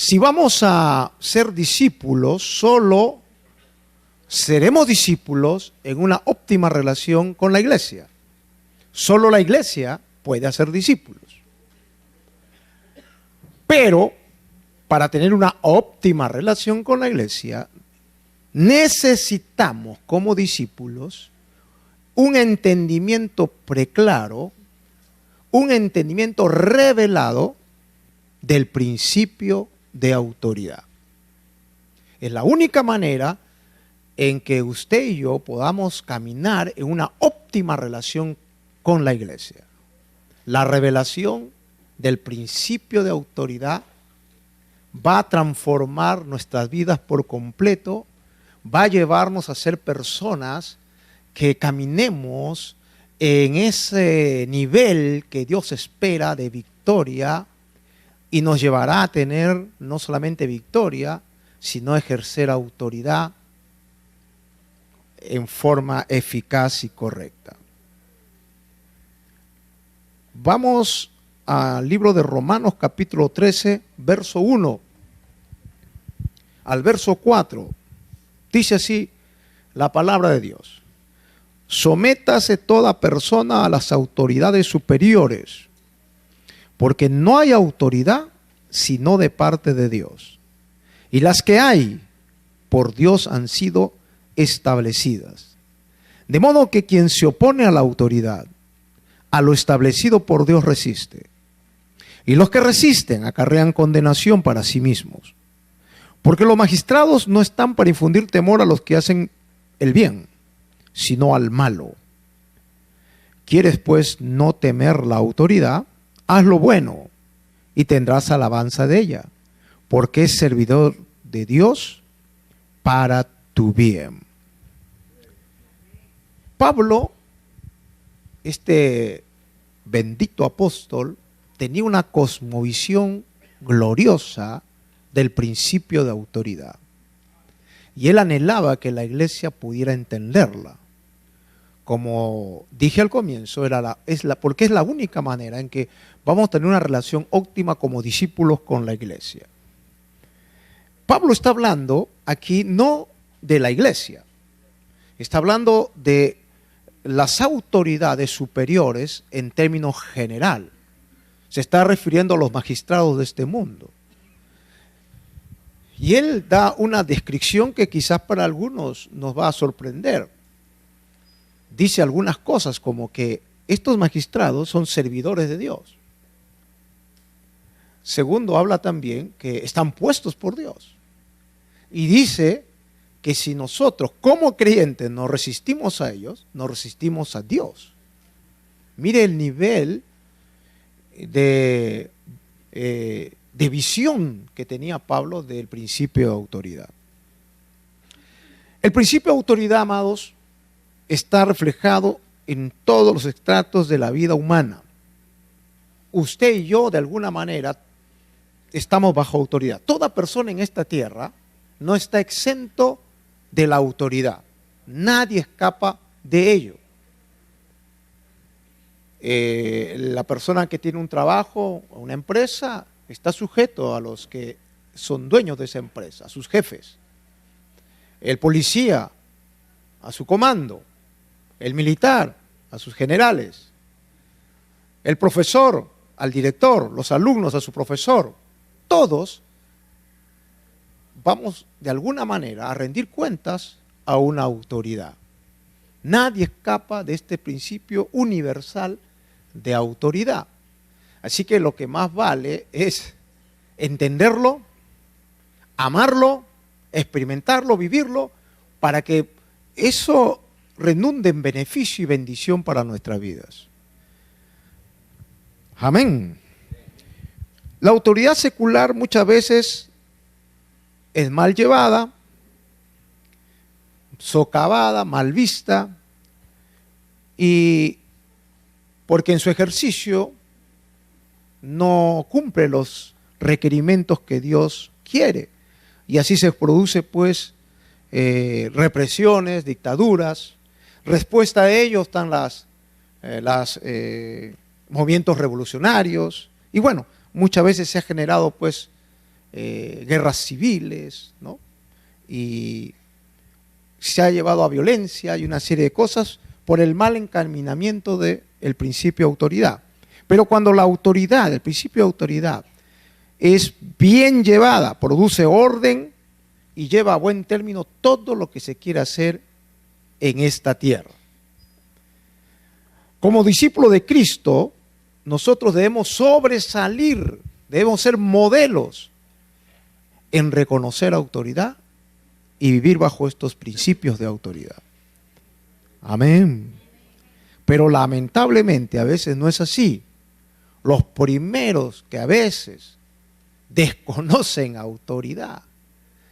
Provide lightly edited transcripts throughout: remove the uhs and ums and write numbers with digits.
Si vamos a ser discípulos, solo seremos discípulos en una óptima relación con la iglesia. Solo la iglesia puede hacer discípulos. Pero para tener una óptima relación con la iglesia, necesitamos como discípulos un entendimiento preclaro, un entendimiento revelado del principio de autoridad. Es la única manera en que usted y yo podamos caminar en una óptima relación con la iglesia. La revelación del principio de autoridad va a transformar nuestras vidas por completo, va a llevarnos a ser personas que caminemos en ese nivel que Dios espera de victoria y nos llevará a tener no solamente victoria, sino a ejercer autoridad en forma eficaz y correcta. Vamos al libro de Romanos capítulo 13, verso 1 al verso 4. Dice así la palabra de Dios: sométase toda persona a las autoridades superiores, porque no hay autoridad sino de parte de Dios, y las que hay por Dios han sido establecidas. De modo que quien se opone a la autoridad, a lo establecido por Dios resiste. Y los que resisten acarrean condenación para sí mismos. Porque los magistrados no están para infundir temor a los que hacen el bien, sino al malo. ¿Quieres pues no temer la autoridad? Haz lo bueno y tendrás alabanza de ella, porque es servidor de Dios para tu bien. Pablo, este bendito apóstol, tenía una cosmovisión gloriosa del principio de autoridad. Y él anhelaba que la iglesia pudiera entenderla. Como dije al comienzo, porque es la única manera en que vamos a tener una relación óptima como discípulos con la iglesia. Pablo está hablando aquí no de la iglesia, está hablando de las autoridades superiores en términos general. Se está refiriendo a los magistrados de este mundo. Y él da una descripción que quizás para algunos nos va a sorprender. Dice algunas cosas como que estos magistrados son servidores de Dios. Segundo, habla también que están puestos por Dios. Y dice que si nosotros como creyentes nos resistimos a ellos, nos resistimos a Dios. Mire el nivel de visión que tenía Pablo del principio de autoridad. El principio de autoridad, amados, está reflejado en todos los estratos de la vida humana. Usted y yo, de alguna manera, estamos bajo autoridad. Toda persona en esta tierra no está exento de la autoridad. Nadie escapa de ello. La persona que tiene un trabajo, una empresa, está sujeto a los que son dueños de esa empresa, a sus jefes. El policía, a su comando. El militar, a sus generales. El profesor, al director. Los alumnos, a su profesor. Todos vamos de alguna manera a rendir cuentas a una autoridad. Nadie escapa de este principio universal de autoridad. Así que lo que más vale es entenderlo, amarlo, experimentarlo, vivirlo, para que eso redunde en beneficio y bendición para nuestras vidas. Amén. La autoridad secular muchas veces es mal llevada, socavada, mal vista, y porque en su ejercicio no cumple los requerimientos que Dios quiere. Y así se produce pues represiones, dictaduras. Respuesta a ello están los movimientos revolucionarios. Y bueno, muchas veces se ha generado pues guerras civiles, ¿no? Y se ha llevado a violencia y una serie de cosas por el mal encaminamiento del principio de autoridad. Pero cuando la autoridad, el principio de autoridad, es bien llevada, produce orden y lleva a buen término todo lo que se quiere hacer en esta tierra. Como discípulo de Cristo, nosotros debemos sobresalir, debemos ser modelos en reconocer autoridad y vivir bajo estos principios de autoridad. Amén. Pero lamentablemente a veces no es así. Los primeros que a veces desconocen autoridad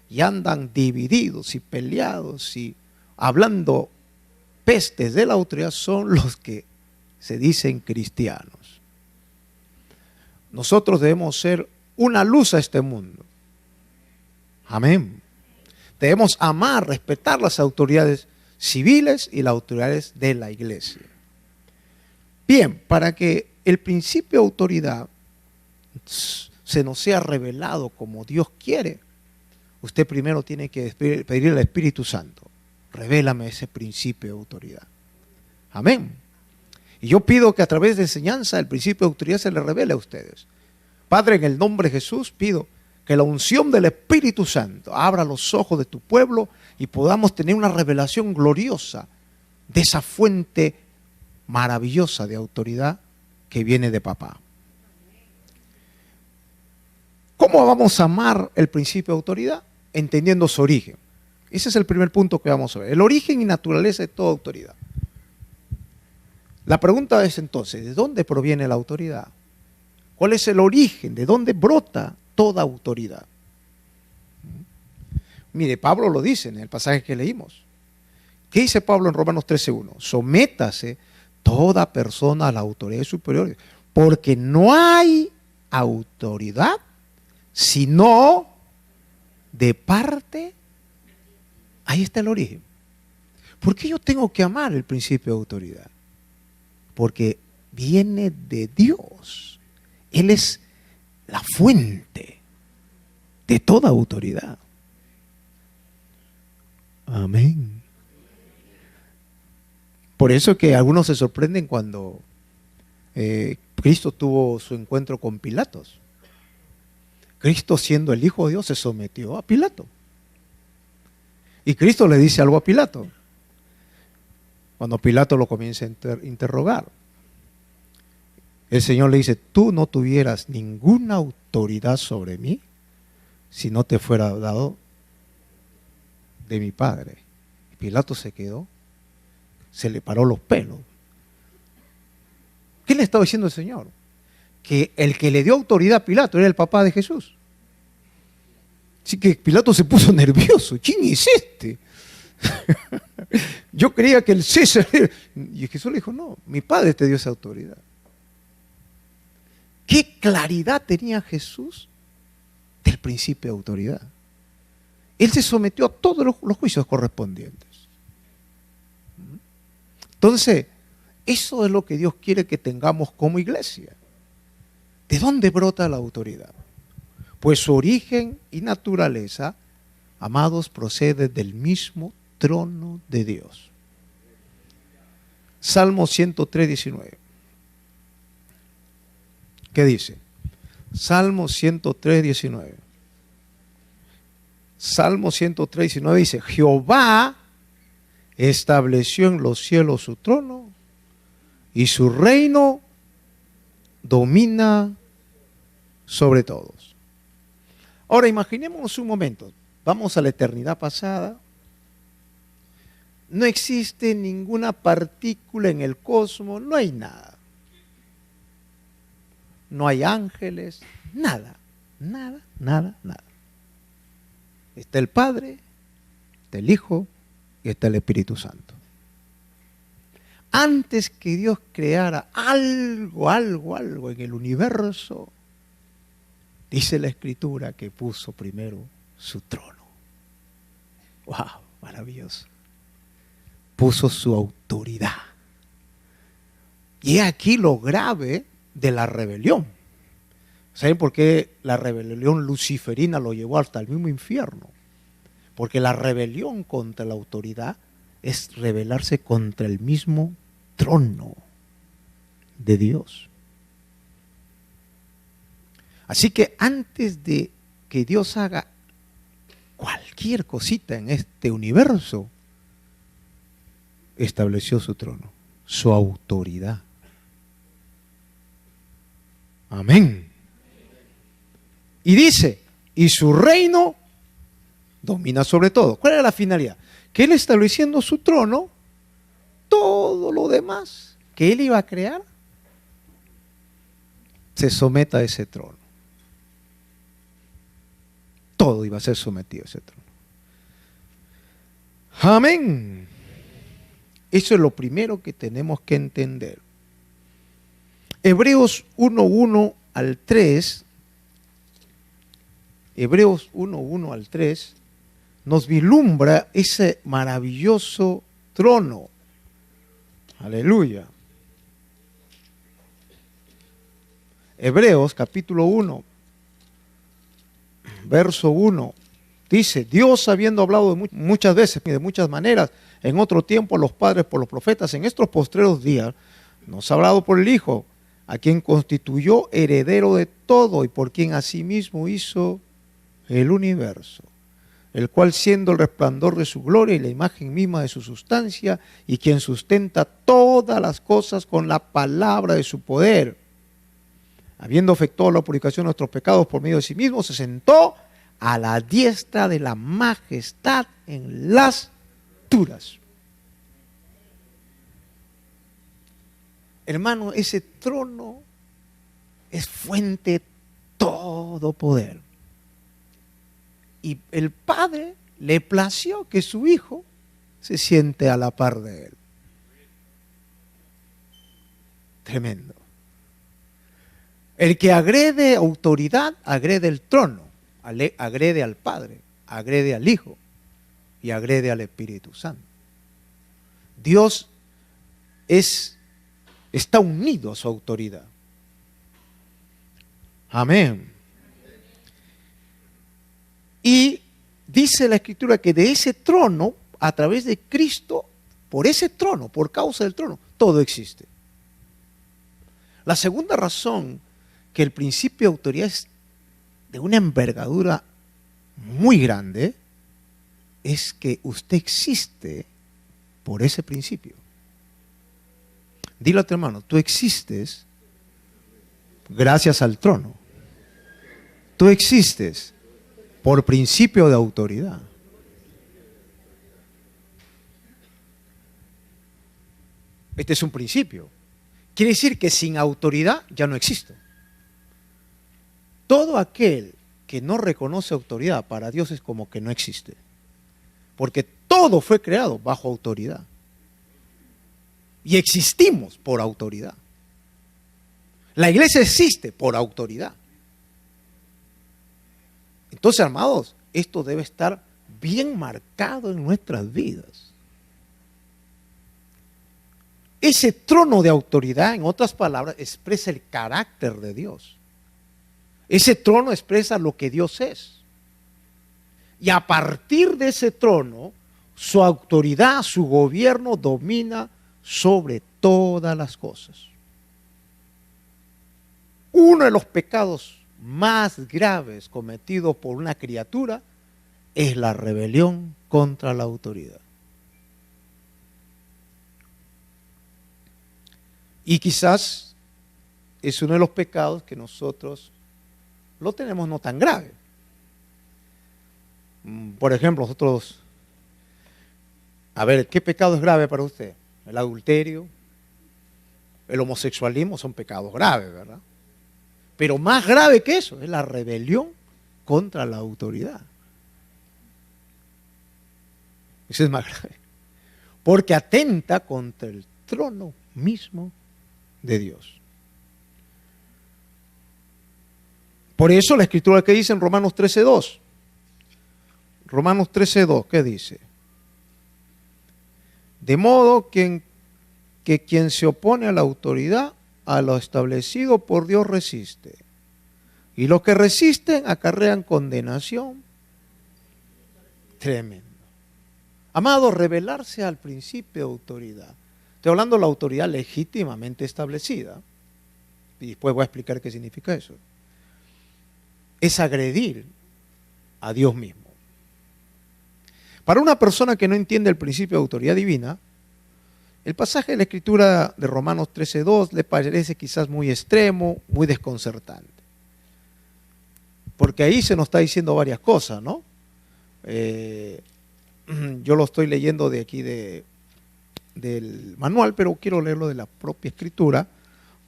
y andan divididos y peleados y hablando pestes de la autoridad son los que se dicen cristianos. Nosotros debemos ser una luz a este mundo. Amén. Debemos amar, respetar las autoridades civiles y las autoridades de la iglesia. Bien, para que el principio de autoridad se nos sea revelado como Dios quiere, usted primero tiene que pedirle al Espíritu Santo: revélame ese principio de autoridad. Amén. Y yo pido que a través de enseñanza el principio de autoridad se le revele a ustedes. Padre, en el nombre de Jesús pido que la unción del Espíritu Santo abra los ojos de tu pueblo y podamos tener una revelación gloriosa de esa fuente maravillosa de autoridad que viene de papá. ¿Cómo vamos a amar el principio de autoridad? Entendiendo su origen. Ese es el primer punto que vamos a ver. El origen y naturaleza de toda autoridad. La pregunta es entonces, ¿de dónde proviene la autoridad? ¿Cuál es el origen? ¿De dónde brota toda autoridad? Mire, Pablo lo dice en el pasaje que leímos. ¿Qué dice Pablo en Romanos 13:1? Sométase toda persona a la autoridad superior, porque no hay autoridad sino de parte. Ahí está el origen. ¿Por qué yo tengo que amar el principio de autoridad? Porque viene de Dios. Él es la fuente de toda autoridad. Amén. Por eso que algunos se sorprenden cuando Cristo tuvo su encuentro con Pilatos. Cristo, siendo el Hijo de Dios, se sometió a Pilato. Y Cristo le dice algo a Pilato, cuando Pilato lo comienza a interrogar. El Señor le dice: tú no tuvieras ninguna autoridad sobre mí si no te fuera dado de mi Padre. Y Pilato se quedó, se le paró los pelos. ¿Qué le estaba diciendo el Señor? Que el que le dio autoridad a Pilato era el papá de Jesús. Así que Pilato se puso nervioso. ¿Quién es este? Yo creía que el César era... Y Jesús le dijo: no, mi Padre te dio esa autoridad. ¿Qué claridad tenía Jesús del principio de autoridad? Él se sometió a todos los juicios correspondientes. Entonces, eso es lo que Dios quiere que tengamos como iglesia. ¿De dónde brota la autoridad? Pues su origen y naturaleza, amados, procede del mismo trono de Dios. Salmo 103:19. ¿Qué dice? Salmo 103:19. Salmo 103:19 dice: Jehová estableció en los cielos su trono y su reino domina sobre todos. Ahora imaginémonos un momento, vamos a la eternidad pasada. No existe ninguna partícula en el cosmos, no hay nada. No hay ángeles, nada, nada, nada, nada. Está el Padre, está el Hijo y está el Espíritu Santo. Antes que Dios creara algo en el universo, dice la Escritura que puso primero su trono. ¡Wow! Maravilloso. Puso su autoridad. Y aquí lo grave de la rebelión. ¿Saben por qué la rebelión luciferina lo llevó hasta el mismo infierno? Porque la rebelión contra la autoridad es rebelarse contra el mismo trono de Dios. Así que antes de que Dios haga cualquier cosita en este universo, estableció su trono, su autoridad. Amén. Y dice, y su reino domina sobre todo. ¿Cuál era la finalidad? Que él estableciendo su trono, todo lo demás que él iba a crear se someta a ese trono. Todo iba a ser sometido a ese trono. Amén. Eso es lo primero que tenemos que entender. Hebreos 1:1 al 3, Hebreos 1:1 al 3, nos vislumbra ese maravilloso trono. Aleluya. Hebreos capítulo 1, verso 1, dice, Dios habiendo hablado muchas veces y de muchas maneras, en otro tiempo a los padres por los profetas, en estos postreros días, nos ha hablado por el Hijo, a quien constituyó heredero de todo y por quien asimismo hizo el universo, el cual siendo el resplandor de su gloria y la imagen misma de su sustancia, y quien sustenta todas las cosas con la palabra de su poder, habiendo efectuado la purificación de nuestros pecados por medio de sí mismo, se sentó a la diestra de la majestad en las alturas. Hermano, ese trono es fuente de todo poder. Y el Padre le plació que su Hijo se siente a la par de él. Tremendo. El que agrede autoridad, agrede el trono, agrede al Padre, agrede al Hijo y agrede al Espíritu Santo. Dios está unido a su autoridad. Amén. Y dice la Escritura que de ese trono, a través de Cristo, por ese trono, por causa del trono, todo existe. La segunda razón que el principio de autoridad es de una envergadura muy grande, es que usted existe por ese principio. Dile a tu hermano, tú existes gracias al trono. Tú existes por principio de autoridad. Este es un principio. Quiere decir que sin autoridad ya no existe. Todo aquel que no reconoce autoridad para Dios es como que no existe. Porque todo fue creado bajo autoridad. Y existimos por autoridad. La iglesia existe por autoridad. Entonces, amados, esto debe estar bien marcado en nuestras vidas. Ese trono de autoridad, en otras palabras, expresa el carácter de Dios. Ese trono expresa lo que Dios es. Y a partir de ese trono, su autoridad, su gobierno domina sobre todas las cosas. Uno de los pecados más graves cometidos por una criatura es la rebelión contra la autoridad. Y quizás es uno de los pecados que nosotros lo tenemos no tan grave. Por ejemplo, nosotros, a ver, ¿qué pecado es grave para usted? El adulterio, el homosexualismo son pecados graves, ¿verdad? Pero más grave que eso es la rebelión contra la autoridad. Eso es más grave. Porque atenta contra el trono mismo de Dios. Por eso la Escritura que dice en Romanos 13:2. Romanos 13:2, ¿qué dice? De modo que quien se opone a la autoridad, a lo establecido por Dios resiste. Y los que resisten acarrean condenación. Tremendo. Amado, rebelarse al principio de autoridad. Estoy hablando de la autoridad legítimamente establecida. Y después voy a explicar qué significa eso. Es agredir a Dios mismo. Para una persona que no entiende el principio de autoridad divina, el pasaje de la Escritura de Romanos 13:2 le parece quizás muy extremo, muy desconcertante. Porque ahí se nos está diciendo varias cosas, ¿no? Yo lo estoy leyendo de aquí del manual, pero quiero leerlo de la propia Escritura.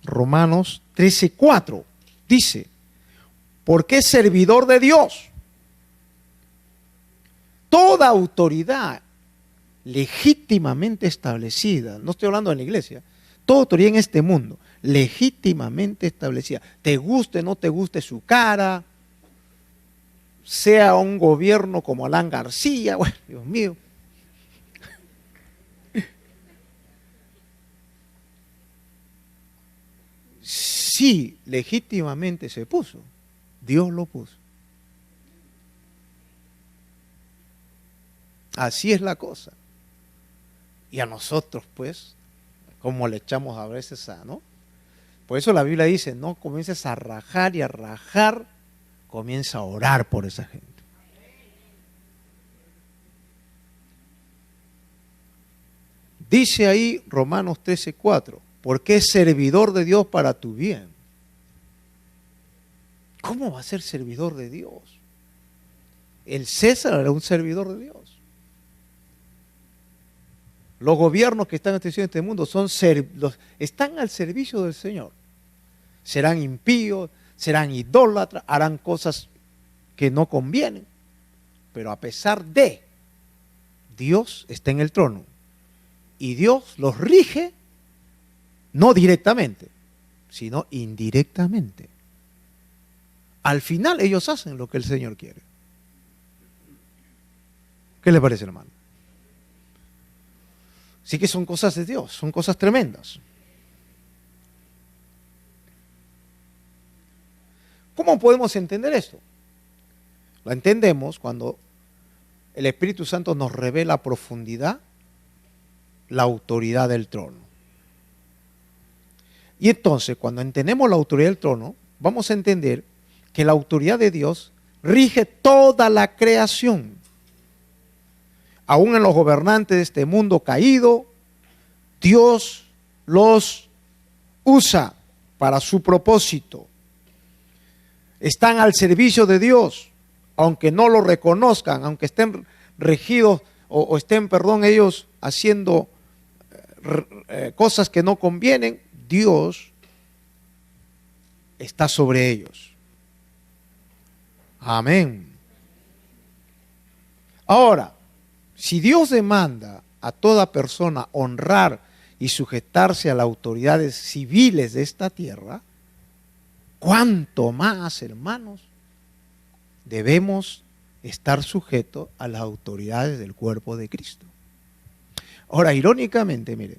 Romanos 13:4 dice, porque es servidor de Dios. Toda autoridad legítimamente establecida, no estoy hablando de la iglesia, toda autoridad en este mundo, legítimamente establecida, te guste o no te guste su cara, sea un gobierno como Alan García, bueno, Dios mío. Sí, legítimamente se puso, Dios lo puso. Así es la cosa. Y a nosotros, pues, como le echamos a veces ¿no? Por eso la Biblia dice, no comiences a rajar y a rajar, comienza a orar por esa gente. Dice ahí Romanos 13:4, porque es servidor de Dios para tu bien. ¿Cómo va a ser servidor de Dios? El César era un servidor de Dios. Los gobiernos que están en este mundo están al servicio del Señor. Serán impíos, serán idólatras, harán cosas que no convienen. Pero a pesar de, Dios está en el trono. Y Dios los rige, no directamente, sino indirectamente. Al final ellos hacen lo que el Señor quiere. ¿Qué le parece, hermano? Sí que son cosas de Dios, son cosas tremendas. ¿Cómo podemos entender esto? Lo entendemos cuando el Espíritu Santo nos revela a profundidad la autoridad del trono. Y entonces, cuando entendemos la autoridad del trono, vamos a entender que la autoridad de Dios rige toda la creación. Aún en los gobernantes de este mundo caído, Dios los usa para su propósito. Están al servicio de Dios, aunque no lo reconozcan, aunque estén regidos o estén, ellos haciendo cosas que no convienen, Dios está sobre ellos. Amén. Ahora, si Dios demanda a toda persona honrar y sujetarse a las autoridades civiles de esta tierra, ¿cuánto más, hermanos, debemos estar sujetos a las autoridades del cuerpo de Cristo? Ahora, irónicamente, mire,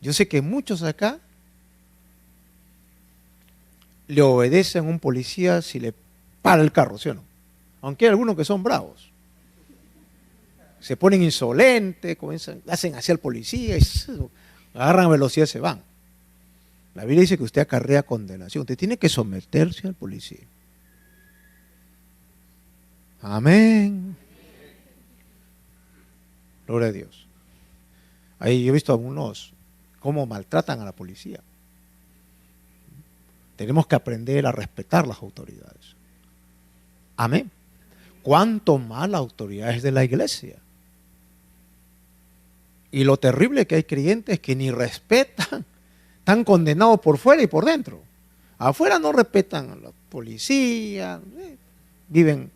yo sé que muchos acá le obedecen a un policía si le para el carro, ¿sí o no? Aunque hay algunos que son bravos. Se ponen insolentes, hacen hacia el policía, y agarran velocidad y se van. La Biblia dice que usted acarrea condenación. Usted tiene que someterse al policía. Amén. Gloria a Dios. Ahí yo he visto a algunos cómo maltratan a la policía. Tenemos que aprender a respetar las autoridades. Amén. ¿Cuánto más las autoridades de la iglesia? Y lo terrible es que hay creyentes que ni respetan, están condenados por fuera y por dentro. Afuera no respetan a la policía, viven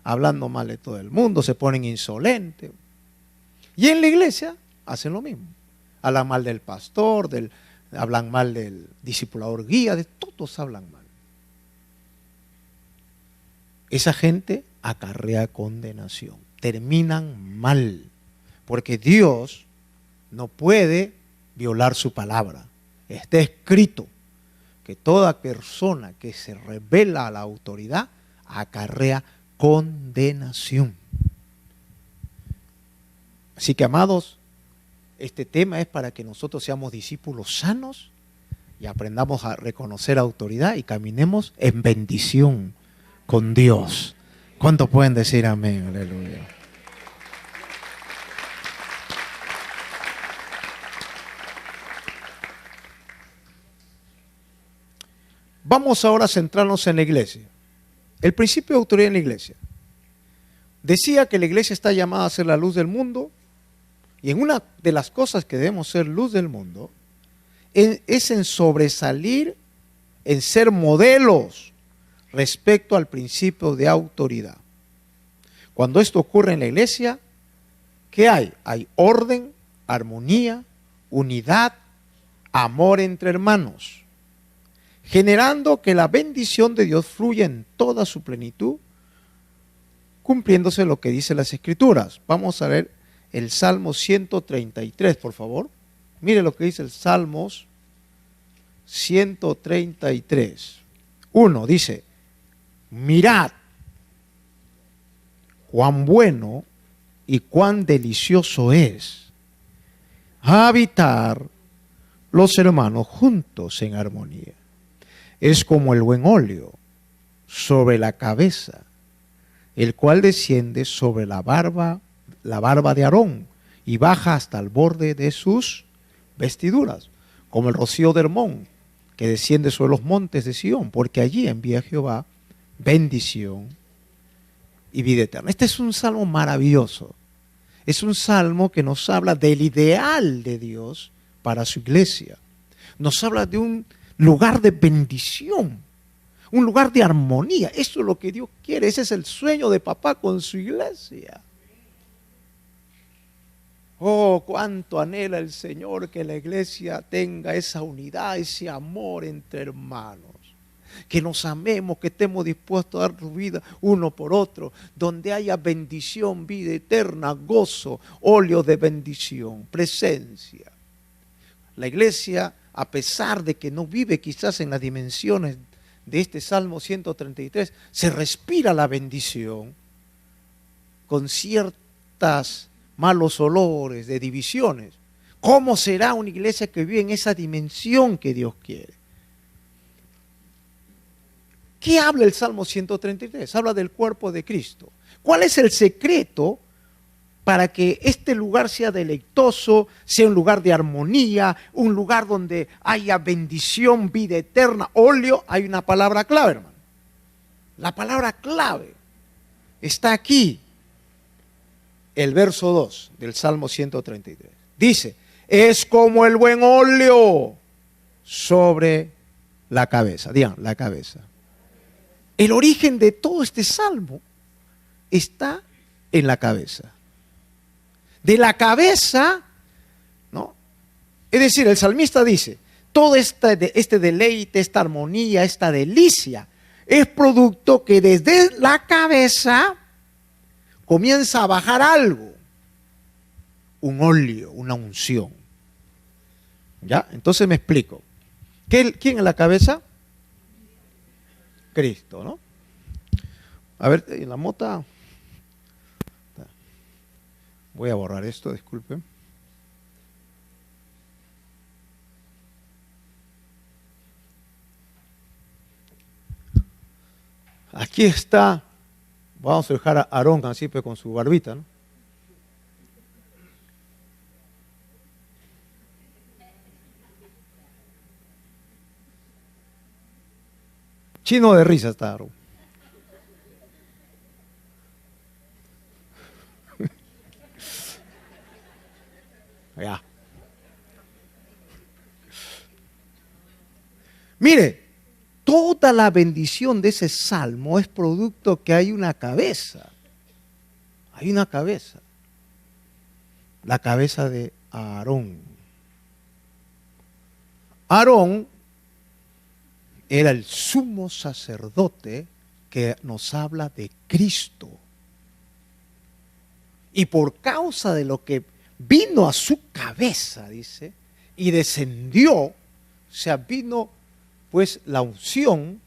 hablando mal de todo el mundo, se ponen insolentes. Y en la iglesia hacen lo mismo. Hablan mal del pastor, hablan mal del discipulador guía, de todos hablan mal. Esa gente acarrea condenación, terminan mal, porque Dios no puede violar su palabra. Está escrito que toda persona que se rebela a la autoridad acarrea condenación. Así que, amados, este tema es para que nosotros seamos discípulos sanos y aprendamos a reconocer autoridad y caminemos en bendición con Dios. ¿Cuántos pueden decir amén? Aleluya. Vamos ahora a centrarnos en la iglesia. El principio de autoridad en la iglesia. Decía que la iglesia está llamada a ser la luz del mundo, y en una de las cosas que debemos ser luz del mundo es en sobresalir, en ser modelos respecto al principio de autoridad. Cuando esto ocurre en la iglesia, ¿qué hay? Hay orden, armonía, unidad, amor entre hermanos, generando que la bendición de Dios fluya en toda su plenitud, cumpliéndose lo que dice las Escrituras. Vamos a ver el Salmo 133, por favor. Mire lo que dice el Salmos 133. 1 dice: mirad cuán bueno y cuán delicioso es habitar los hermanos juntos en armonía. Es como el buen óleo sobre la cabeza, el cual desciende sobre la barba de Aarón y baja hasta el borde de sus vestiduras, como el rocío de Hermón, que desciende sobre los montes de Sión, porque allí envía Jehová bendición y vida eterna. Este es un salmo maravilloso. Es un salmo que nos habla del ideal de Dios para su iglesia. Nos habla de un lugar de bendición, un lugar de armonía. Eso es lo que Dios quiere. Ese es el sueño de papá con su iglesia. Oh, cuánto anhela el Señor que la iglesia tenga esa unidad, ese amor entre hermanos. Que nos amemos, que estemos dispuestos a dar tu vida uno por otro, donde haya bendición, vida eterna, gozo, óleo de bendición, presencia. La iglesia, a pesar de que no vive quizás en las dimensiones de este Salmo 133, se respira la bendición con ciertas malos olores de divisiones. ¿Cómo será una iglesia que vive en esa dimensión que Dios quiere? ¿Qué habla el Salmo 133? Habla del cuerpo de Cristo. ¿Cuál es el secreto para que este lugar sea deleitoso, sea un lugar de armonía, un lugar donde haya bendición, vida eterna, óleo? Hay una palabra clave, hermano. La palabra clave está aquí. El verso 2 del Salmo 133. Dice: es como el buen óleo sobre la cabeza. Digan, la cabeza. El origen de todo este salmo está en la cabeza. De la cabeza, ¿no? Es decir, el salmista dice, todo este deleite, esta armonía, esta delicia, es producto que desde la cabeza comienza a bajar algo, un óleo, una unción. ¿Ya? Entonces me explico. ¿Quién es la cabeza? Cristo, ¿no? A ver, en la mota. Voy a borrar esto, disculpen. Aquí está. Vamos a dejar a Aarón así pues, con su barbita, ¿no? Chino de risa está Aarón. Ya. Mire, toda la bendición de ese salmo es producto que hay una cabeza. Hay una cabeza. La cabeza de Aarón. Aarón era el sumo sacerdote que nos habla de Cristo. Y por causa de lo que vino a su cabeza, dice, y descendió, o sea, vino pues la unción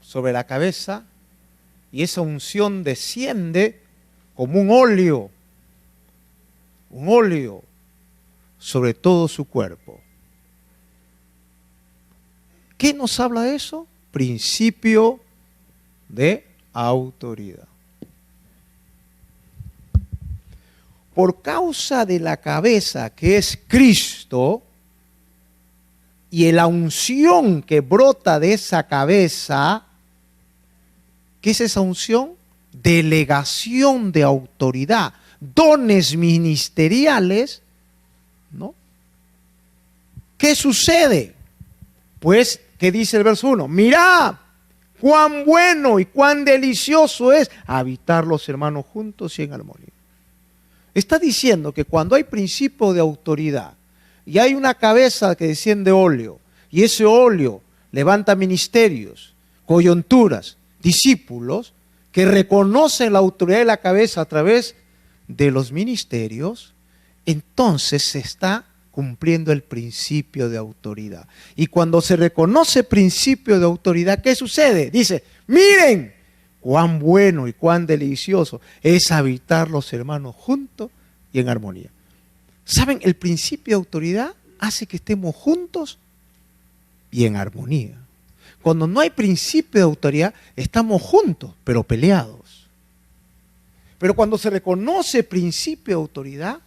sobre la cabeza, y esa unción desciende como un óleo sobre todo su cuerpo. ¿Qué nos habla eso? Principio de autoridad. Por causa de la cabeza que es Cristo y la unción que brota de esa cabeza, ¿qué es esa unción? Delegación de autoridad, dones ministeriales, ¿no? ¿Qué sucede? Pues, ¿qué dice el verso 1? Mirad cuán bueno y cuán delicioso es habitar los hermanos juntos y en armonía. Está diciendo que cuando hay principio de autoridad y hay una cabeza que desciende óleo, y ese óleo levanta ministerios, coyunturas, discípulos, que reconocen la autoridad de la cabeza a través de los ministerios, entonces se está cumpliendo el principio de autoridad. Y cuando se reconoce principio de autoridad, ¿qué sucede? Dice, miren cuán bueno y cuán delicioso es habitar los hermanos juntos y en armonía. ¿Saben? El principio de autoridad hace que estemos juntos y en armonía. Cuando no hay principio de autoridad, estamos juntos, pero peleados. Pero cuando se reconoce principio de autoridad,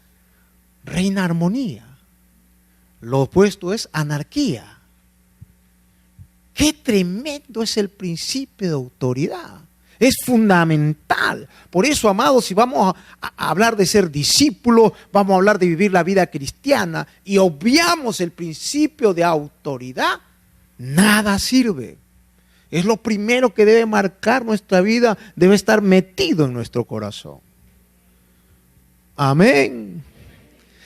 reina armonía. Lo opuesto es anarquía. Qué tremendo es el principio de autoridad. Es fundamental. Por eso, amados, si vamos a hablar de ser discípulos, vamos a hablar de vivir la vida cristiana y obviamos el principio de autoridad, nada sirve. Es lo primero que debe marcar nuestra vida, debe estar metido en nuestro corazón. Amén.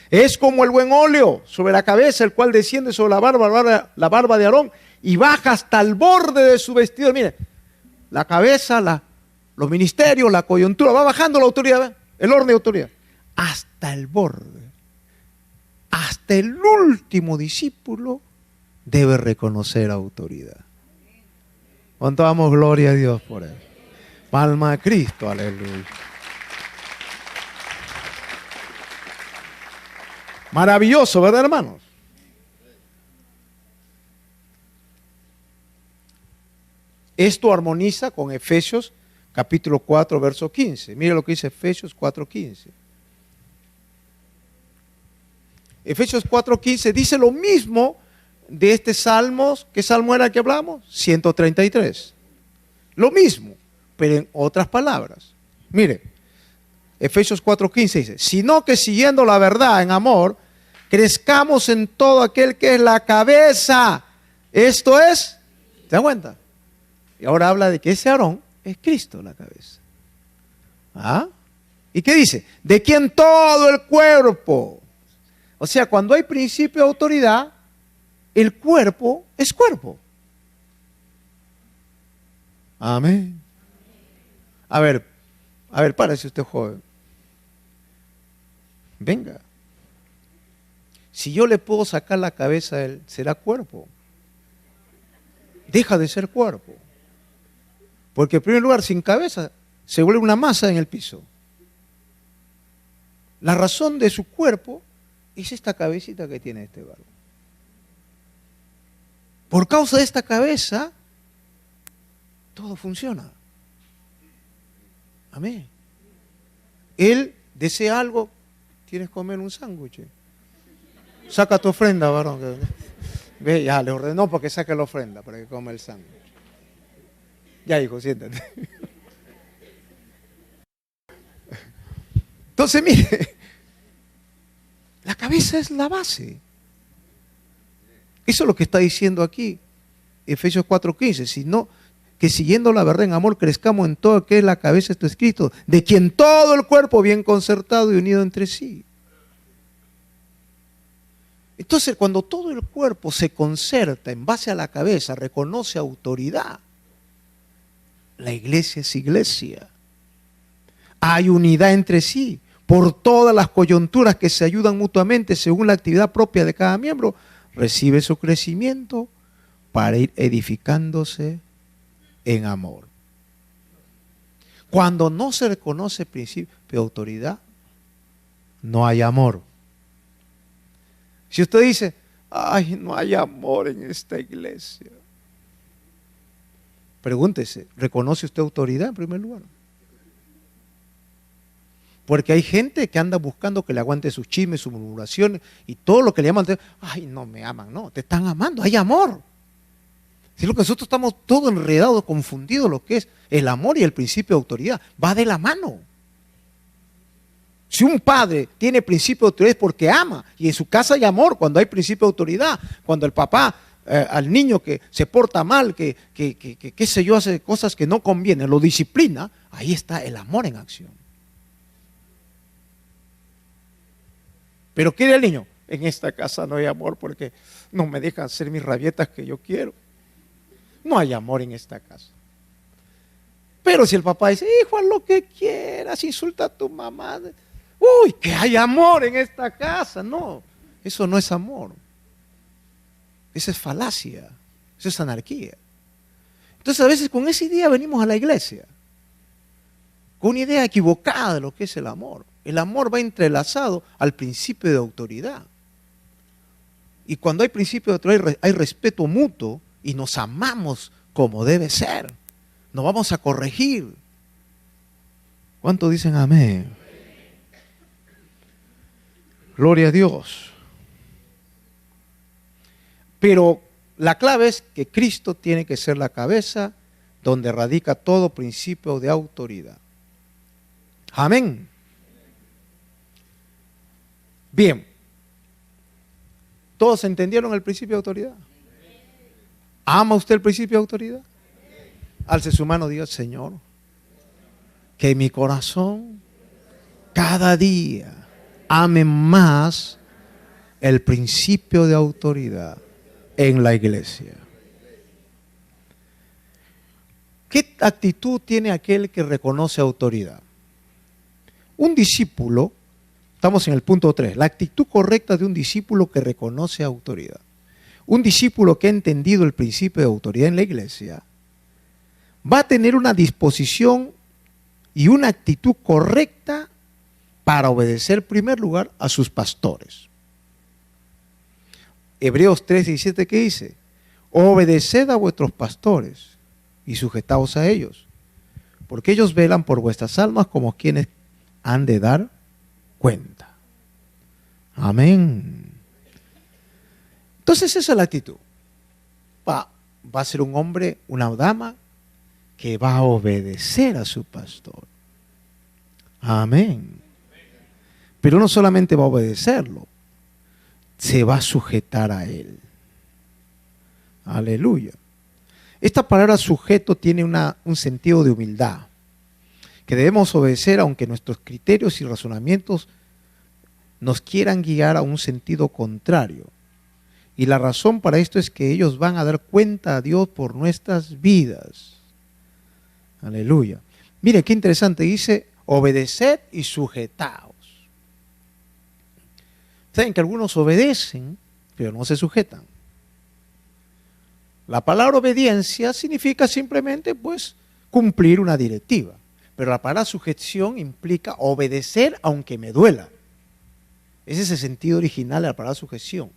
Es como el buen óleo sobre la cabeza, el cual desciende sobre la barba de Aarón y baja hasta el borde de su vestido. Mire, la cabeza, los ministerios, la coyuntura, va bajando la autoridad, el orden de autoridad, hasta el borde. Hasta el último discípulo debe reconocer autoridad. ¿Cuánto damos gloria a Dios por él? Palma a Cristo, aleluya. Maravilloso, ¿verdad, hermanos? Esto armoniza con Efesios capítulo 4, verso 15. Mire lo que dice Efesios 4, 15. Efesios 4, 15 dice lo mismo de este salmo. ¿Qué salmo era el que hablamos? 133. Lo mismo, pero en otras palabras. Mire, Efesios 4, 15 dice, sino que siguiendo la verdad en amor, crezcamos en todo aquel que es la cabeza. Esto es, ¿se dan cuenta? Y ahora habla de que ese Aarón es Cristo la cabeza. ¿Ah? ¿Y qué dice? De quien todo el cuerpo. O sea, cuando hay principio de autoridad, el cuerpo es cuerpo. Amén. A ver, párese usted, joven. Venga. Si yo le puedo sacar la cabeza a él, será cuerpo. Deja de ser cuerpo. Porque en primer lugar, sin cabeza, se vuelve una masa en el piso. La razón de su cuerpo es esta cabecita que tiene este varón. Por causa de esta cabeza, todo funciona. Amén. Él desea algo, tienes que comer un sándwich. Saca tu ofrenda, varón. Ve, ya le ordenó porque saque la ofrenda para que coma el sándwich. Ya, hijo, siéntate. Entonces, mire, la cabeza es la base. Eso es lo que está diciendo aquí, Efesios 4:15. Sino que siguiendo la verdad en amor crezcamos en todo que es la cabeza, esto escrito, de quien todo el cuerpo bien concertado y unido entre sí. Entonces, cuando todo el cuerpo se concerta en base a la cabeza, reconoce autoridad, la iglesia es iglesia. Hay unidad entre sí. por todas las coyunturas que se ayudan mutuamente según la actividad propia de cada miembro, recibe su crecimiento para ir edificándose en amor. Cuando no se reconoce principio de autoridad, no hay amor. Si usted dice, ay, no hay amor en esta iglesia, pregúntese, ¿reconoce usted autoridad en primer lugar? Porque hay gente que anda buscando que le aguante sus chismes, sus murmuraciones y todo lo que le llaman, ay, no me aman, no, te están amando, hay amor. Si lo que nosotros estamos todo enredados, confundidos, lo que es el amor y el principio de autoridad, va de la mano. Si un padre tiene principio de autoridad es porque ama, y en su casa hay amor cuando hay principio de autoridad, cuando el papá al niño que se porta mal, que qué sé yo, hace cosas que no convienen, lo disciplina, ahí está el amor en acción. Pero ¿qué dice el niño? En esta casa no hay amor porque no me dejan hacer mis rabietas que yo quiero. No hay amor en esta casa. Pero si el papá dice, hijo, haz lo que quieras, insulta a tu mamá. Uy, que hay amor en esta casa. No, eso no es amor. Esa es falacia, eso es anarquía. Entonces a veces con esa idea venimos a la iglesia, con una idea equivocada de lo que es el amor. El amor va entrelazado al principio de autoridad. Y cuando hay principio de autoridad hay respeto mutuo y nos amamos como debe ser. Nos vamos a corregir. ¿Cuántos dicen amén? Gloria a Dios. Pero la clave es que Cristo tiene que ser la cabeza donde radica todo principio de autoridad. Amén. Bien. ¿Todos entendieron el principio de autoridad? ¿Ama usted el principio de autoridad? Alce su mano, diga, Señor, que mi corazón cada día ame más el principio de autoridad en la iglesia. ¿Qué actitud tiene aquel que reconoce autoridad? Un discípulo, estamos en el punto 3, la actitud correcta de un discípulo que reconoce autoridad. Un discípulo que ha entendido el principio de autoridad en la iglesia va a tener una disposición y una actitud correcta para obedecer en primer lugar a sus pastores. Hebreos 3:17, ¿qué dice? Obedeced a vuestros pastores y sujetaos a ellos, porque ellos velan por vuestras almas como quienes han de dar cuenta. Amén. Entonces esa es la actitud. Va a ser un hombre, una dama que va a obedecer a su pastor. Amén. Pero no solamente va a obedecerlo, se va a sujetar a él. Aleluya. Esta palabra sujeto tiene un sentido de humildad, que debemos obedecer aunque nuestros criterios y razonamientos nos quieran guiar a un sentido contrario. Y la razón para esto es que ellos van a dar cuenta a Dios por nuestras vidas. Aleluya. Mire qué interesante, dice obedeced y sujetaos. Saben que algunos obedecen, pero no se sujetan. La palabra obediencia significa simplemente pues cumplir una directiva, pero la palabra sujeción implica obedecer aunque me duela. Ese es el sentido original de la palabra sujeción.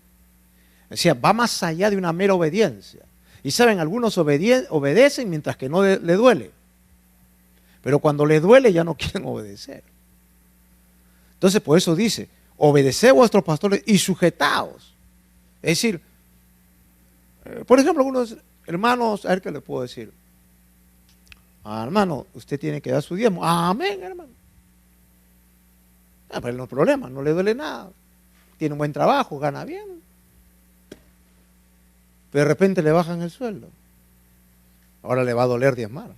O sea, va más allá de una mera obediencia. Y saben, algunos obedecen mientras que no le duele. Pero cuando le duele ya no quieren obedecer. Entonces por eso dice, obedeced a vuestros pastores y sujetaos. Es decir, por ejemplo, algunos hermanos, a ver qué le puedo decir. Hermano, usted tiene que dar su diezmo. Amén, hermano. Pero no hay problema, no le duele nada. Tiene un buen trabajo, gana bien. Pero de repente le bajan el sueldo. Ahora le va a doler diezmar.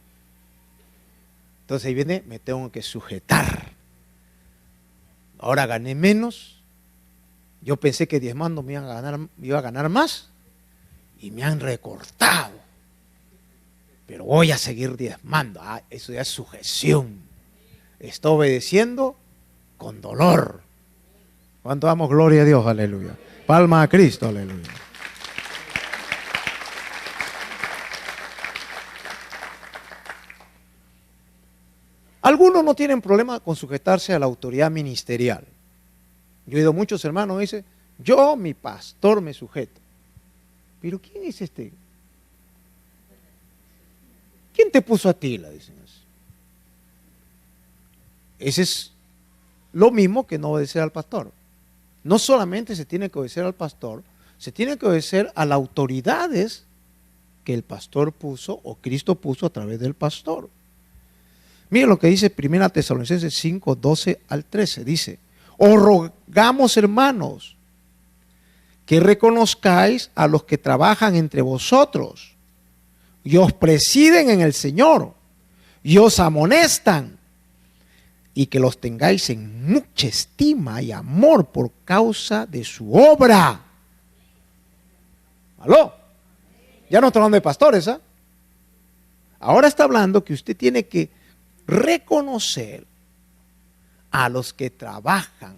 Entonces ahí viene, me tengo que sujetar. Ahora gané menos. Yo pensé que diezmando me iba a ganar más. Y me han recortado. Pero voy a seguir diezmando. Eso ya es sujeción. Está obedeciendo con dolor. ¿Cuánto damos gloria a Dios? Aleluya. Palma a Cristo, aleluya. Algunos no tienen problema con sujetarse a la autoridad ministerial. Yo he oído muchos hermanos que dicen, yo, mi pastor, me sujeto. Pero ¿quién es este? ¿Quién te puso a ti? La dicen así. Ese es lo mismo que no obedecer al pastor. No solamente se tiene que obedecer al pastor, se tiene que obedecer a las autoridades que el pastor puso o Cristo puso a través del pastor. Miren lo que dice 1 Tesalonicenses 5, 12 al 13. Dice, os rogamos, hermanos, que reconozcáis a los que trabajan entre vosotros y os presiden en el Señor y os amonestan, y que los tengáis en mucha estima y amor por causa de su obra. ¿Aló? Ya no está hablando de pastores, ¿ah? Ahora está hablando que usted tiene que reconocer a los que trabajan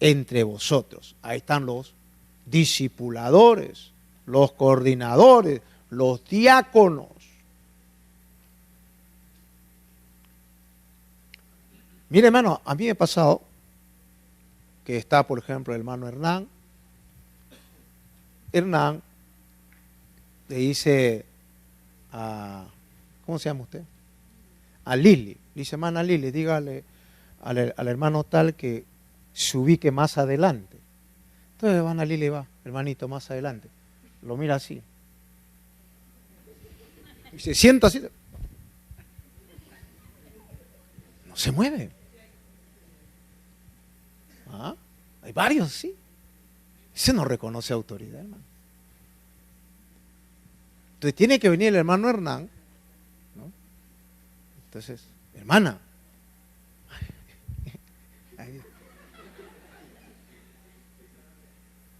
entre vosotros. Ahí están los discipuladores, los coordinadores, los diáconos. Mire, hermano, a mí me ha pasado que está, por ejemplo, el hermano Hernán. Hernán le dice a, ¿cómo se llama usted? A Lili. Dice, hermana Lili, dígale al hermano tal que se ubique más adelante. Entonces, hermana Lili va, hermanito, más adelante. Lo mira así. Y se sienta así. No se mueve. ¿Ah? Hay varios, sí. Ese no reconoce autoridad, hermano. Entonces tiene que venir el hermano Hernán, ¿no? Entonces, hermana.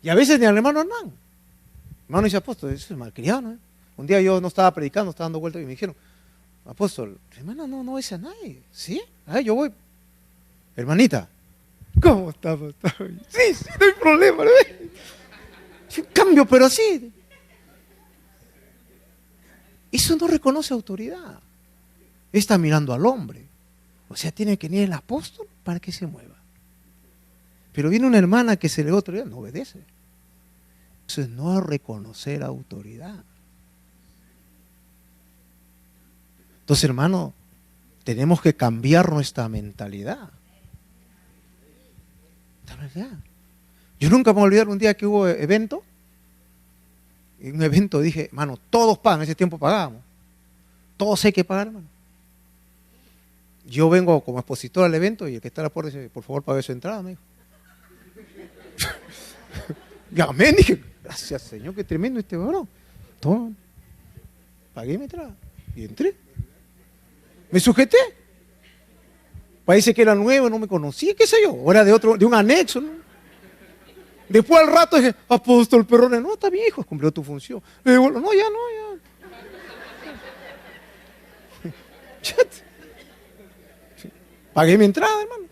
Y a veces ni al hermano Hernán. Hermano dice, apóstol, eso es malcriado, ¿no? Un día yo no estaba predicando, estaba dando vueltas y me dijeron, apóstol, hermana, no es a nadie. ¿Sí? Yo voy. Hermanita, ¿cómo está, pastor? Sí, no hay problema, ¿no? Sí, cambio, pero sí. Eso no reconoce autoridad. Está mirando al hombre. O sea, tiene que venir el apóstol para que se mueva. Pero viene una hermana que se le da autoridad, no obedece. Eso es no reconocer autoridad. Entonces, hermano, tenemos que cambiar nuestra mentalidad. Yo nunca me voy a olvidar un día que hubo evento. En un evento dije, hermano, todos pagan, en ese tiempo pagábamos. Todos hay que pagar, hermano. Yo vengo como expositor al evento y el que está a la puerta dice, por favor, pague su entrada, me dijo. Y amén, dije, gracias Señor, qué tremendo este varón. Toma, pagué mi entrada y entré. Me sujeté. Parece que era nuevo, no me conocía, qué sé yo, o era de un anexo, ¿no? Después al rato dije, apóstol, perdone, no, está bien, hijo, cumplió tu función. Le digo, no, ya. Pagué mi entrada, hermano.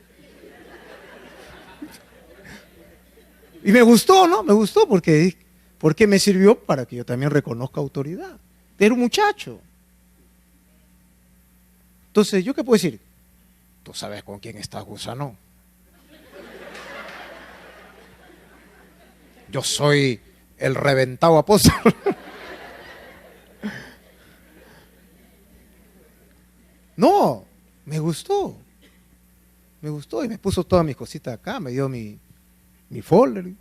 Y me gustó, ¿no? Me gustó porque me sirvió para que yo también reconozca autoridad. Era un muchacho. Entonces, ¿yo qué puedo decir? Tú sabes con quién estás, gusano. Yo soy el reventado apóstol. No, me gustó. Me gustó y me puso todas mis cositas acá, me dio mi folder.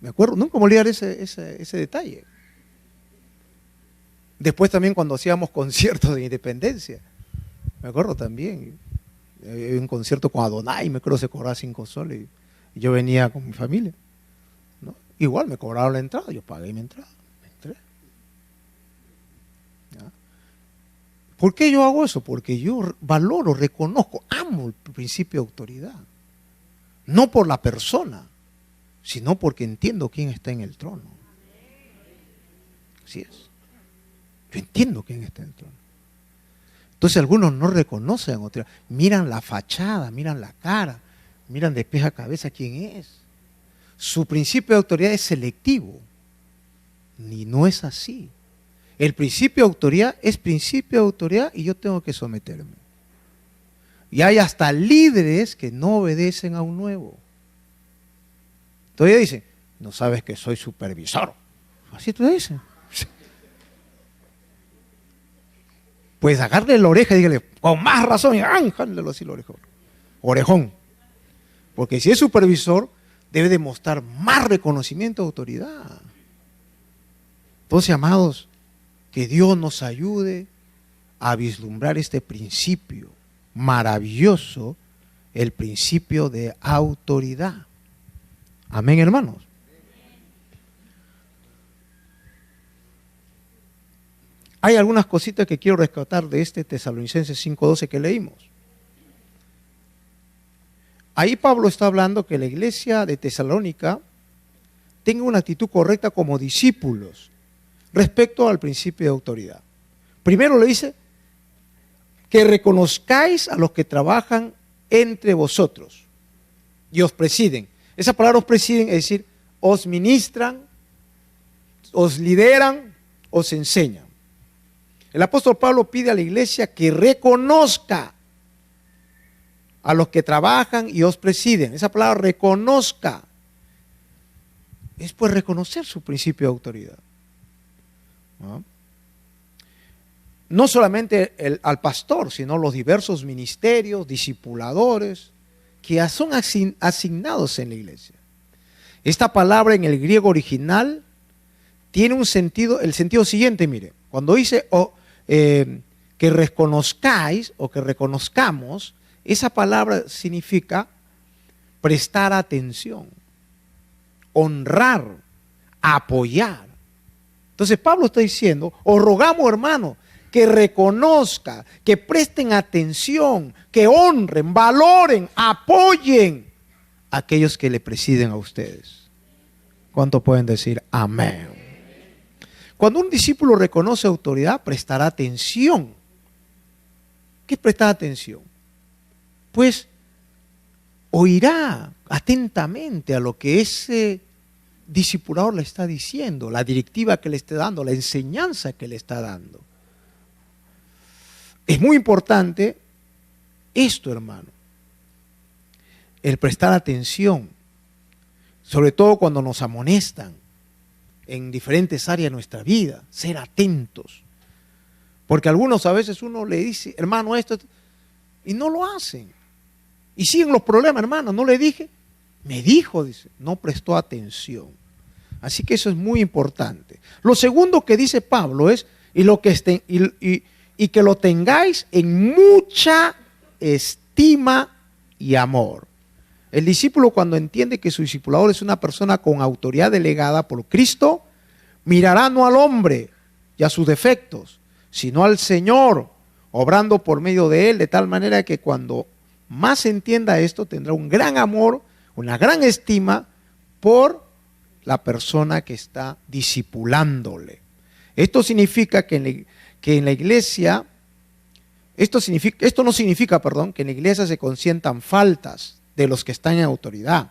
Me acuerdo, nunca me olvidar ese detalle. Después también cuando hacíamos conciertos de independencia, me acuerdo también, un concierto con Adonai, me acuerdo se cobraba 5 soles y yo venía con mi familia, ¿no? Igual me cobraron la entrada, yo pagué mi entrada, me entré. ¿Ya? ¿Por qué yo hago eso? Porque yo valoro, reconozco, amo el principio de autoridad. No por la persona, sino porque entiendo quién está en el trono. Así es. Yo entiendo quién está en el trono. Entonces algunos no reconocen autoridad, miran la fachada, miran la cara. miran de pies a cabeza quién es. Su principio de autoridad es selectivo. Ni no es así. El principio de autoridad es principio de autoridad y yo tengo que someterme. Y hay hasta líderes que no obedecen a un nuevo. Todavía dicen, no sabes que soy supervisor. Así te dicen. Pues agarre la oreja y dígale, con más razón, y jándelo así la oreja. Orejón. Porque si es supervisor, debe demostrar más reconocimiento de autoridad. Entonces, amados, que Dios nos ayude a vislumbrar este principio maravilloso, el principio de autoridad. Amén, hermanos. Hay algunas cositas que quiero rescatar de este Tesalonicenses 5:12 que leímos. Ahí Pablo está hablando que la iglesia de Tesalónica tenga una actitud correcta como discípulos respecto al principio de autoridad. Primero le dice que reconozcáis a los que trabajan entre vosotros y os presiden. Esa palabra os presiden es decir, os ministran, os lideran, os enseñan. El apóstol Pablo pide a la iglesia que reconozca a los que trabajan y os presiden. Esa palabra reconozca es pues reconocer su principio de autoridad. No solamente al pastor, sino los diversos ministerios, discipuladores, que son asignados en la iglesia. Esta palabra en el griego original tiene un sentido, el sentido siguiente, mire, cuando dice que reconozcáis o que reconozcamos, esa palabra significa prestar atención, honrar, apoyar. Entonces Pablo está diciendo, os rogamos, hermano, que reconozca, que presten atención, que honren, valoren, apoyen a aquellos que le presiden a ustedes. ¿Cuánto pueden decir amén? Cuando un discípulo reconoce autoridad, prestará atención. ¿Qué es prestar atención? Pues oirá atentamente a lo que ese discipulador le está diciendo, la directiva que le está dando, la enseñanza que le está dando. Es muy importante esto, hermano, el prestar atención, sobre todo cuando nos amonestan en diferentes áreas de nuestra vida, ser atentos. Porque algunos a veces uno le dice, hermano, esto, y no lo hacen. Y siguen los problemas, hermano, no le dije, me dijo, dice, no prestó atención. Así que eso es muy importante. Lo segundo que dice Pablo es, y que lo tengáis en mucha estima y amor. El discípulo, cuando entiende que su discipulador es una persona con autoridad delegada por Cristo, mirará no al hombre y a sus defectos, sino al Señor, obrando por medio de él, de tal manera que cuando más entienda esto, tendrá un gran amor, una gran estima por la persona que está discipulándole. Esto significa que en la iglesia, esto no significa, que en la iglesia se consientan faltas de los que están en autoridad.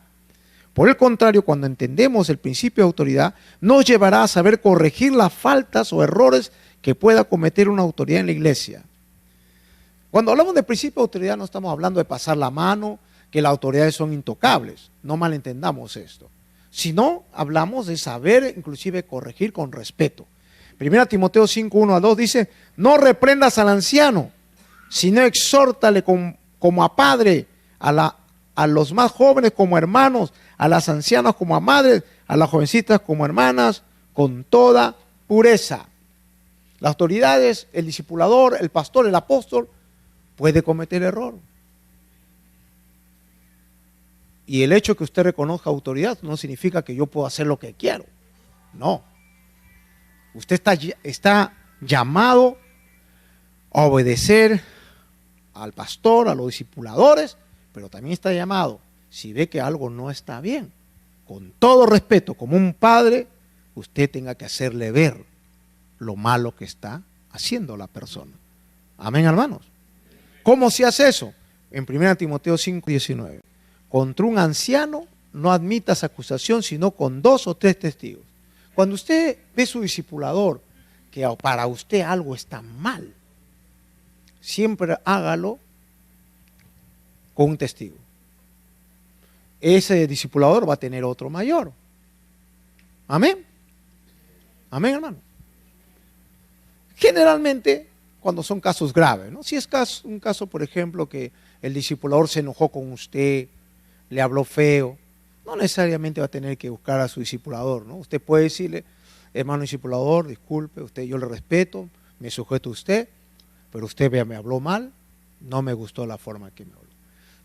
Por el contrario, cuando entendemos el principio de autoridad, nos llevará a saber corregir las faltas o errores que pueda cometer una autoridad en la iglesia. Cuando hablamos de principio de autoridad, no estamos hablando de pasar la mano, que las autoridades son intocables, no malentendamos esto, sino hablamos de saber inclusive corregir con respeto. 1 Timoteo 5:1-2 dice, no reprendas al anciano, sino exhórtale como a padre, a los más jóvenes como hermanos, a las ancianas como a madres, a las jovencitas como hermanas, con toda pureza. Las autoridades, el discipulador, el pastor, el apóstol, puede cometer error. Y el hecho que usted reconozca autoridad no significa que yo puedo hacer lo que quiero. No. Usted está llamado a obedecer al pastor, a los discipuladores, pero también está llamado, si ve que algo no está bien, con todo respeto, como un padre, usted tenga que hacerle ver lo malo que está haciendo la persona. Amén, hermanos. ¿Cómo se hace eso? En 1 Timoteo 5:19. contra un anciano no admitas acusación sino con 2 o 3 testigos. Cuando usted ve su discipulador que para usted algo está mal, siempre hágalo con un testigo. Ese discipulador va a tener otro mayor. Amén. Amén, hermano. Generalmente, cuando son casos graves, ¿no? Si es un caso, por ejemplo, que el discipulador se enojó con usted, le habló feo, no necesariamente va a tener que buscar a su discipulador, ¿no? Usted puede decirle, hermano discipulador, disculpe, yo le respeto, me sujeto a usted, pero usted me habló mal, no me gustó la forma que me habló.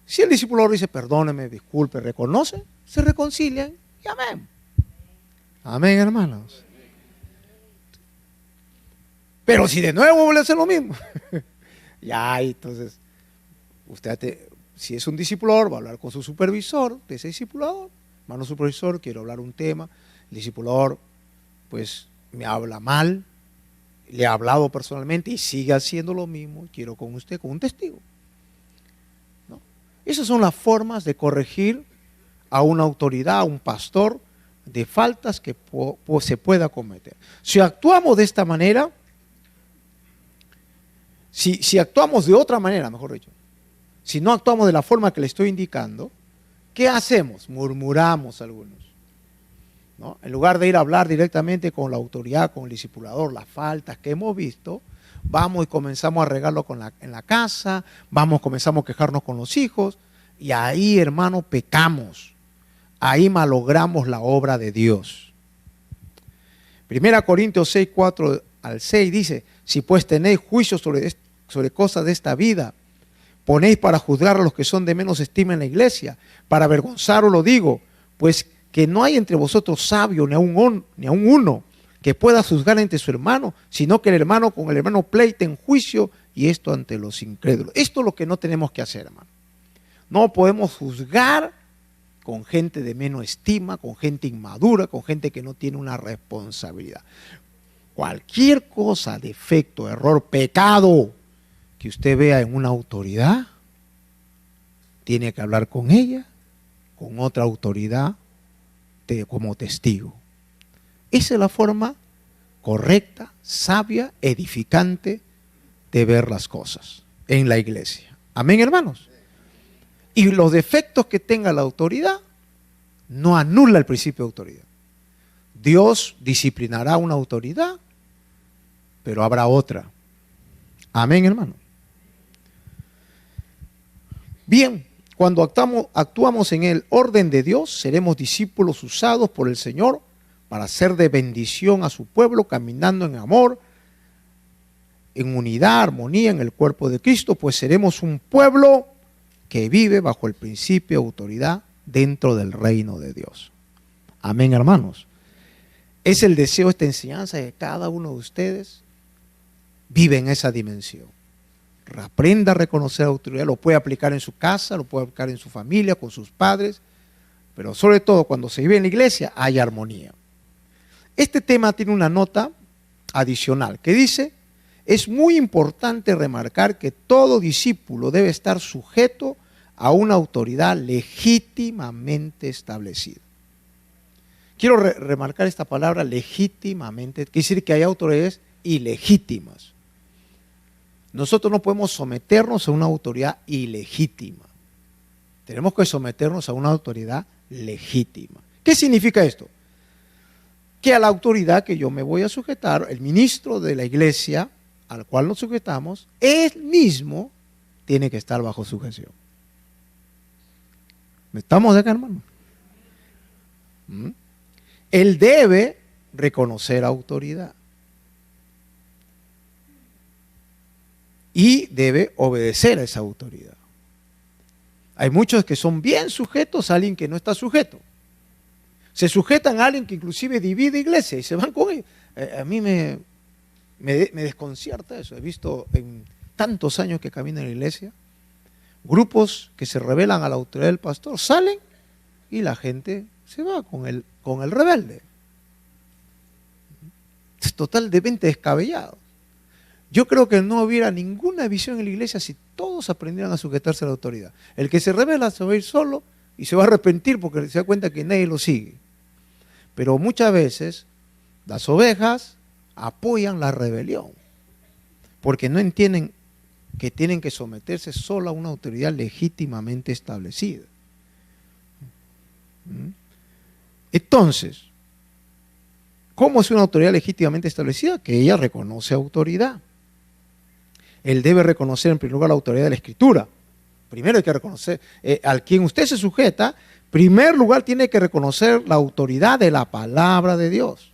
Si el discipulador dice, perdóneme, disculpe, reconoce, se reconcilian y amén. Amén, hermanos. Pero si de nuevo vuelve a hacer lo mismo, ya, entonces, si es un discipulador, va a hablar con su supervisor de ese discipulador. Hermano supervisor, quiero hablar un tema. El discipulador, pues, me habla mal, le ha hablado personalmente y sigue haciendo lo mismo. Quiero con usted, con un testigo. ¿No? Esas son las formas de corregir a una autoridad, a un pastor, de faltas que se pueda cometer. Si actuamos de esta manera, si actuamos de otra manera, mejor dicho, si no actuamos de la forma que le estoy indicando, ¿qué hacemos? Murmuramos algunos, ¿no? En lugar de ir a hablar directamente con la autoridad, con el discipulador, las faltas que hemos visto, vamos y comenzamos a regarlo en la casa, comenzamos a quejarnos con los hijos, y ahí, hermano, pecamos. Ahí malogramos la obra de Dios. 1 Corintios 6, 4 al 6 dice, si pues tenéis juicio sobre cosas de esta vida, ponéis para juzgar a los que son de menos estima en la iglesia, para avergonzaros lo digo, pues que no hay entre vosotros sabio ni aun uno que pueda juzgar entre su hermano, sino que el hermano con el hermano pleite en juicio, y esto ante los incrédulos. Esto es lo que no tenemos que hacer, hermano. No podemos juzgar con gente de menos estima, con gente inmadura, con gente que no tiene una responsabilidad. Cualquier cosa, defecto, error, pecado que usted vea en una autoridad, tiene que hablar con ella, con otra autoridad, como testigo. Esa es la forma correcta, sabia, edificante de ver las cosas en la iglesia. Amén, hermanos. Y los defectos que tenga la autoridad no anula el principio de autoridad. Dios disciplinará una autoridad, pero habrá otra. Amén, hermano. Bien, cuando actuamos en el orden de Dios, seremos discípulos usados por el Señor para ser de bendición a su pueblo, caminando en amor, en unidad, armonía en el cuerpo de Cristo, pues seremos un pueblo que vive bajo el principio de autoridad dentro del reino de Dios. Amén, hermanos. Es el deseo de esta enseñanza que cada uno de ustedes vive en esa dimensión. Aprenda a reconocer la autoridad, lo puede aplicar en su casa, lo puede aplicar en su familia, con sus padres, pero sobre todo cuando se vive en la iglesia hay armonía. Este tema tiene una nota adicional que dice: es muy importante remarcar que todo discípulo debe estar sujeto a una autoridad legítimamente establecida. Quiero remarcar esta palabra legítimamente, quiere decir que hay autoridades ilegítimas. Nosotros no podemos someternos a una autoridad ilegítima. Tenemos que someternos a una autoridad legítima. ¿Qué significa esto? Que a la autoridad que yo me voy a sujetar, el ministro de la iglesia al cual nos sujetamos, él mismo tiene que estar bajo sujeción. ¿Estamos de acá, hermano? Él debe reconocer autoridad y debe obedecer a esa autoridad. Hay muchos que son bien sujetos a alguien que no está sujeto. Se sujetan a alguien que inclusive divide iglesia y se van con él. A mí me desconcierta eso. He visto en tantos años que camino en la iglesia, grupos que se rebelan a la autoridad del pastor, salen y la gente se va con el rebelde. Es totalmente descabellado. Yo creo que no hubiera ninguna visión en la iglesia si todos aprendieran a sujetarse a la autoridad. El que se revela se va a ir solo y se va a arrepentir porque se da cuenta que nadie lo sigue. Pero muchas veces las ovejas apoyan la rebelión porque no entienden que tienen que someterse solo a una autoridad legítimamente establecida. Entonces, ¿cómo es una autoridad legítimamente establecida? Que ella reconoce autoridad. Él debe reconocer en primer lugar la autoridad de la Escritura. Primero hay que reconocer, al quien usted se sujeta, en primer lugar tiene que reconocer la autoridad de la palabra de Dios.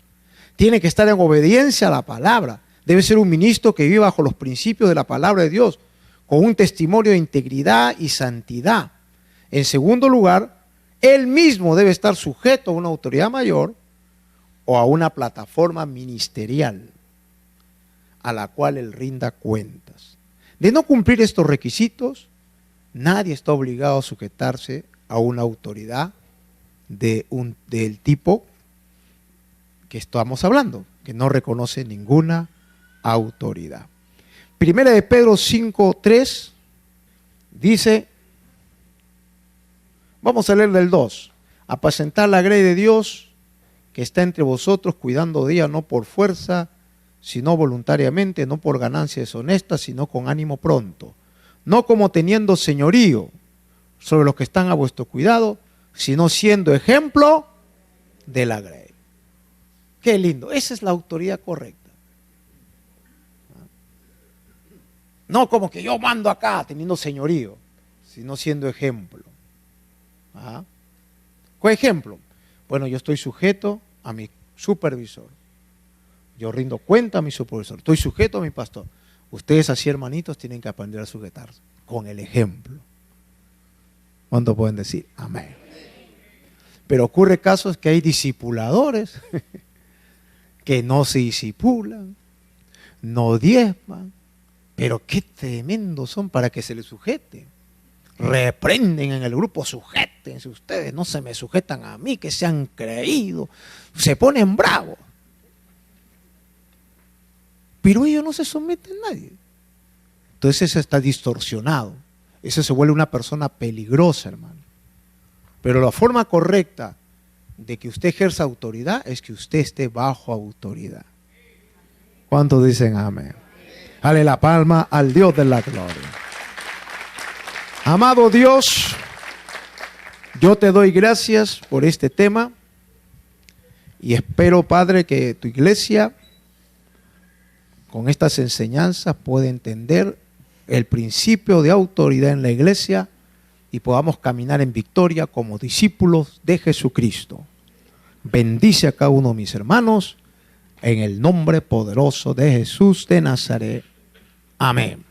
Tiene que estar en obediencia a la palabra. Debe ser un ministro que vive bajo los principios de la palabra de Dios, con un testimonio de integridad y santidad. En segundo lugar, él mismo debe estar sujeto a una autoridad mayor o a una plataforma ministerial a la cual él rinda cuentas. De no cumplir estos requisitos, nadie está obligado a sujetarse a una autoridad del tipo que estamos hablando, que no reconoce ninguna autoridad. Primera de Pedro 5:3 dice, vamos a leer del 2, apacentar la grey de Dios que está entre vosotros, cuidando de ella no por fuerza, sino voluntariamente, no por ganancia deshonesta, sino con ánimo pronto, no como teniendo señorío sobre los que están a vuestro cuidado, sino siendo ejemplo de la grey. Qué lindo, esa es la autoridad correcta. No como que yo mando acá teniendo señorío, sino siendo ejemplo. ¿Cuál ejemplo? Bueno, yo estoy sujeto a mi supervisor. Yo rindo cuenta a mi supervisor. Estoy sujeto a mi pastor. Ustedes así, hermanitos, tienen que aprender a sujetarse con el ejemplo. ¿Cuánto pueden decir? Amén. Pero ocurre casos que hay discipuladores que no se disipulan, no diezman, pero qué tremendos son para que se les sujete. Reprenden en el grupo, sujétense ustedes, no se me sujetan a mí, que se han creído, se ponen bravos. Pero ellos no se someten a nadie. Entonces eso está distorsionado. Eso se vuelve una persona peligrosa, hermano. Pero la forma correcta de que usted ejerza autoridad es que usted esté bajo autoridad. ¿Cuántos dicen amén? Dale la palma al Dios de la gloria. Amado Dios, yo te doy gracias por este tema y espero, Padre, que tu iglesia con estas enseñanzas pueda entender el principio de autoridad en la iglesia y podamos caminar en victoria como discípulos de Jesucristo. Bendice a cada uno de mis hermanos en el nombre poderoso de Jesús de Nazaret. Amén.